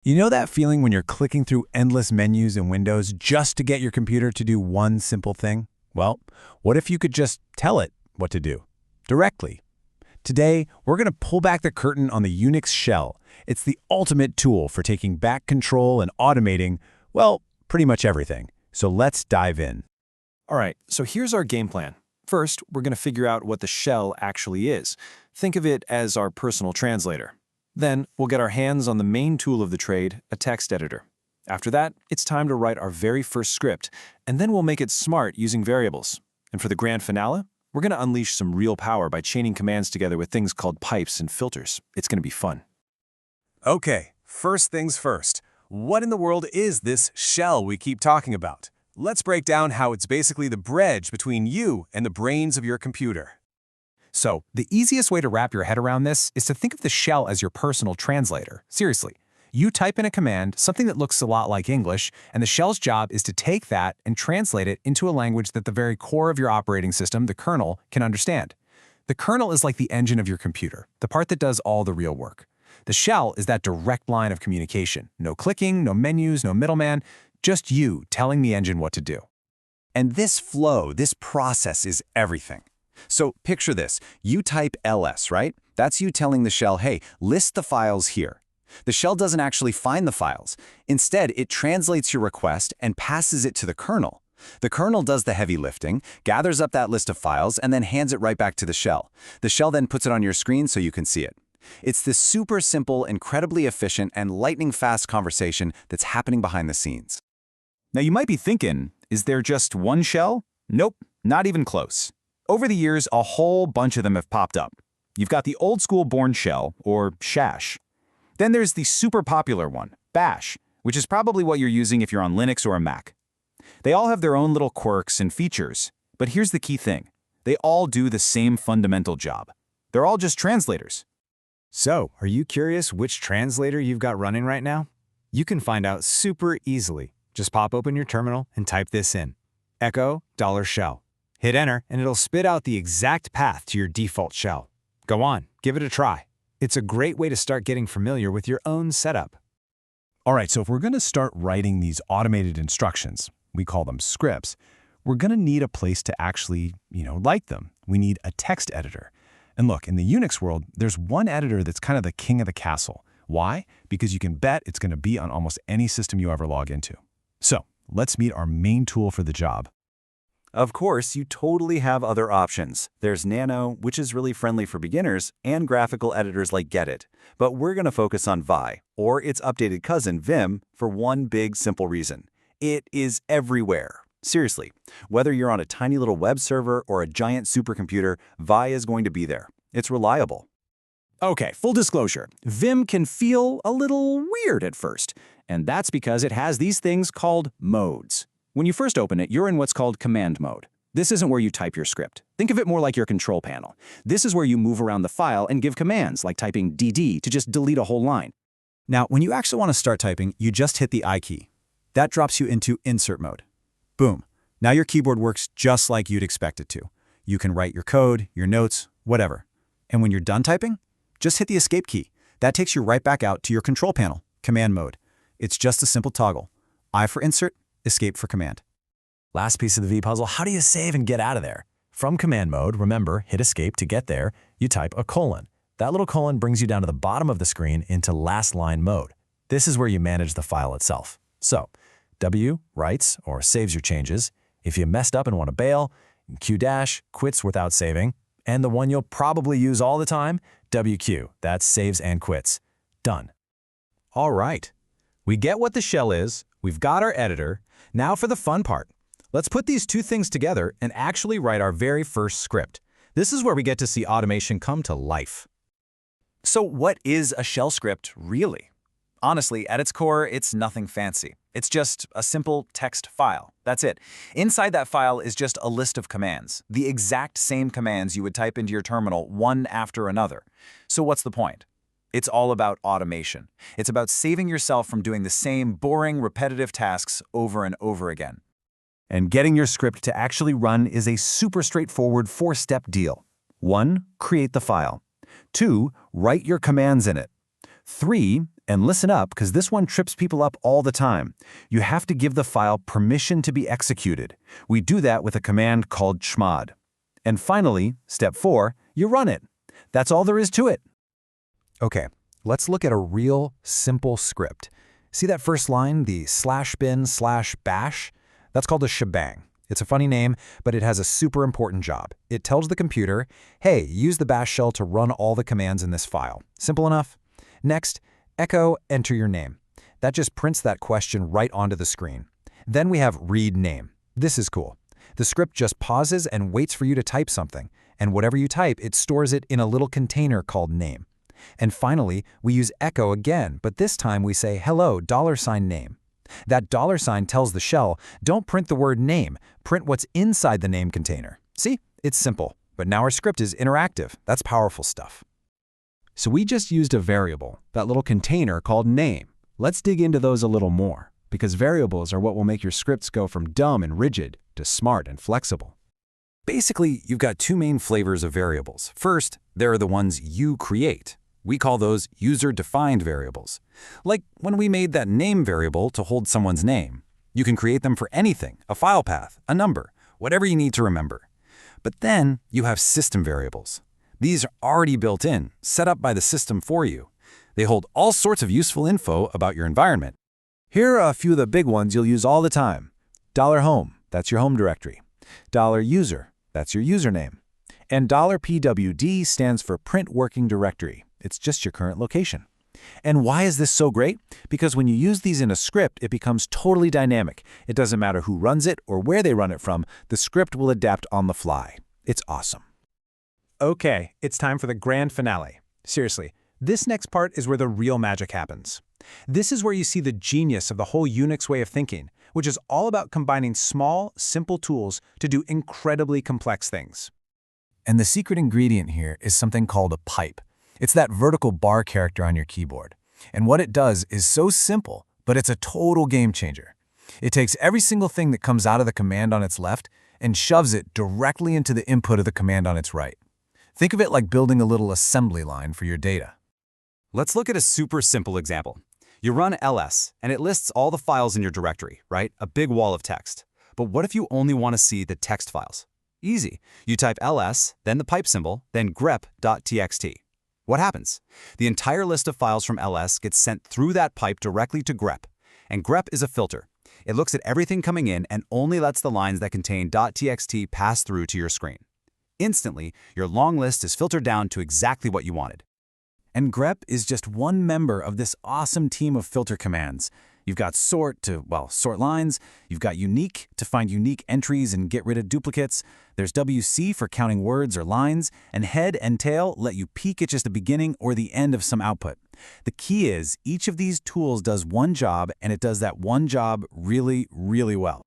You know that feeling when you're clicking through endless menus in Windows just to get your computer to do one simple thing? Well, what if you could just tell it what to do directly? Today, we're going to pull back the curtain on the Unix shell. It's the ultimate tool for taking back control and automating, well, pretty much everything. So let's dive in. All right, so here's our game plan. First, we're going to figure out what the shell actually is. Think of it as our personal translator. Then, we'll get our hands on the main tool of the trade, a text editor. After that, it's time to write our very first script, and then we'll make it smart using variables. And for the grand finale, we're going to unleash some real power by chaining commands together with things called pipes and filters. It's going to be fun. Okay, first things first. What in the world is this shell we keep talking about? Let's break down how it's basically the bridge between you and the brains of your computer. So, the easiest way to wrap your head around this is to think of the shell as your personal translator. Seriously. You type in a command, something that looks a lot like English, and the shell's job is to take that and translate it into a language that the very core of your operating system, the kernel, can understand. The kernel is like the engine of your computer, the part that does all the real work. The shell is that direct line of communication. No clicking, no menus, no middleman, just you telling the engine what to do. And this flow, this process is everything. So picture this, you type ls, right? That's you telling the shell, hey, list the files here. The shell doesn't actually find the files. Instead, it translates your request and passes it to the kernel. The kernel does the heavy lifting, gathers up that list of files, and then hands it right back to the shell. The shell then puts it on your screen so you can see it. It's this super simple, incredibly efficient, and lightning-fast conversation that's happening behind the scenes. Now you might be thinking, is there just one shell? Nope, not even close. Over the years, a whole bunch of them have popped up. You've got the old-school Bourne shell, or shash. Then there's the super popular one, bash, which is probably what you're using if you're on Linux or a Mac. They all have their own little quirks and features, but here's the key thing. They all do the same fundamental job. They're all just translators. So, are you curious which translator you've got running right now? You can find out super easily. Just pop open your terminal and type this in, echo $shell. Hit enter and it'll spit out the exact path to your default shell. Go on, give it a try. It's a great way to start getting familiar with your own setup. All right, so if we're going to start writing these automated instructions, we call them scripts, we're going to need a place to actually, like them. We need a text editor. And look, in the Unix world, there's one editor that's kind of the king of the castle. Why? Because you can bet it's going to be on almost any system you ever log into. So let's meet our main tool for the job. Of course, you totally have other options. There's Nano, which is really friendly for beginners, and graphical editors like Gedit. But we're going to focus on Vi, or its updated cousin, Vim, for one big simple reason. It is everywhere. Seriously, whether you're on a tiny little web server or a giant supercomputer, Vi is going to be there. It's reliable. Okay, full disclosure, Vim can feel a little weird at first, and that's because it has these things called modes. When you first open it, you're in what's called command mode. This isn't where you type your script. Think of it more like your control panel. This is where you move around the file and give commands, like typing dd to just delete a whole line. Now, when you actually want to start typing, you just hit the I key. That drops you into insert mode. Boom. Now your keyboard works just like you'd expect it to. You can write your code, your notes, whatever. And when you're done typing, just hit the escape key. That takes you right back out to your control panel, command mode. It's just a simple toggle. I for insert, escape for command. Last piece of the V puzzle, how do you save and get out of there? From command mode, remember, hit escape to get there, you type a colon. That little colon brings you down to the bottom of the screen into last line mode. This is where you manage the file itself. So, W writes or saves your changes. If you messed up and want to bail, Q dash quits without saving. And the one you'll probably use all the time, WQ, that saves and quits. Done. All right. We get what the shell is, we've got our editor. Now for the fun part. Let's put these two things together and actually write our very first script. This is where we get to see automation come to life. So what is a shell script really? Honestly, at its core, it's nothing fancy. It's just a simple text file. That's it. Inside that file is just a list of commands, the exact same commands you would type into your terminal one after another. So what's the point? It's all about automation. It's about saving yourself from doing the same boring, repetitive tasks over and over again. And getting your script to actually run is a super straightforward four-step deal. 1. Create the file. 2. Write your commands in it. 3. And listen up, because this one trips people up all the time. You have to give the file permission to be executed. We do that with a command called chmod. And finally, step 4, you run it. That's all there is to it. Okay, let's look at a real simple script. See that first line, the /bin/bash? That's called a shebang. It's a funny name, but it has a super important job. It tells the computer, hey, use the bash shell to run all the commands in this file. Simple enough? Next, echo enter your name. That just prints that question right onto the screen. Then we have read name. This is cool. The script just pauses and waits for you to type something, and whatever you type, it stores it in a little container called name. And finally, we use echo again, but this time we say hello $name. That $sign tells the shell, don't print the word name, print what's inside the name container. See, it's simple, but now our script is interactive. That's powerful stuff. So we just used a variable, that little container called name. Let's dig into those a little more, because variables are what will make your scripts go from dumb and rigid to smart and flexible. Basically, you've got two main flavors of variables. First, there are the ones you create. We call those user-defined variables. Like when we made that name variable to hold someone's name. You can create them for anything, a file path, a number, whatever you need to remember. But then you have system variables. These are already built in, set up by the system for you. They hold all sorts of useful info about your environment. Here are a few of the big ones you'll use all the time. $home, that's your home directory. $user, that's your username. And $pwd stands for print working directory. It's just your current location. And why is this so great? Because when you use these in a script, it becomes totally dynamic. It doesn't matter who runs it or where they run it from, the script will adapt on the fly. It's awesome. Okay, it's time for the grand finale. Seriously, this next part is where the real magic happens. This is where you see the genius of the whole Unix way of thinking, which is all about combining small, simple tools to do incredibly complex things. And the secret ingredient here is something called a pipe. It's that vertical bar character on your keyboard. And what it does is so simple, but it's a total game changer. It takes every single thing that comes out of the command on its left and shoves it directly into the input of the command on its right. Think of it like building a little assembly line for your data. Let's look at a super simple example. You run ls, and it lists all the files in your directory, right? A big wall of text. But what if you only want to see the text files? Easy. You type ls, then the pipe symbol, then grep.txt. What happens? The entire list of files from ls gets sent through that pipe directly to grep. And grep is a filter. It looks at everything coming in and only lets the lines that contain .txt pass through to your screen. Instantly, your long list is filtered down to exactly what you wanted. And grep is just one member of this awesome team of filter commands. You've got sort to, sort lines. You've got unique to find unique entries and get rid of duplicates. There's WC for counting words or lines. And head and tail let you peek at just the beginning or the end of some output. The key is each of these tools does one job, and it does that one job really, really well.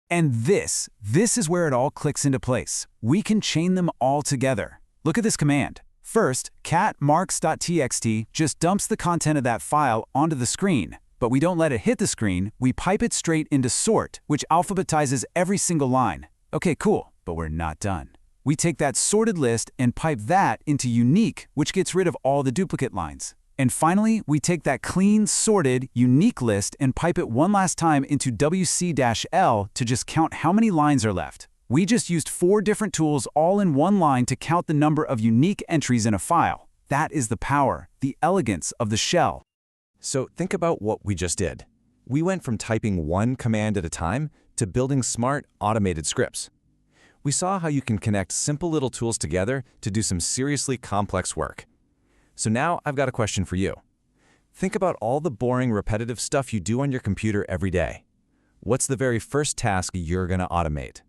And this is where it all clicks into place. We can chain them all together. Look at this command. First, cat marks.txt just dumps the content of that file onto the screen. But we don't let it hit the screen, we pipe it straight into sort, which alphabetizes every single line. Okay, cool, but we're not done. We take that sorted list and pipe that into unique, which gets rid of all the duplicate lines. And finally, we take that clean, sorted, unique list and pipe it one last time into WC-L to just count how many lines are left. We just used 4 different tools all in one line to count the number of unique entries in a file. That is the power, the elegance of the shell. So think about what we just did. We went from typing one command at a time to building smart, automated scripts. We saw how you can connect simple little tools together to do some seriously complex work. So now I've got a question for you. Think about all the boring, repetitive stuff you do on your computer every day. What's the very first task you're going to automate?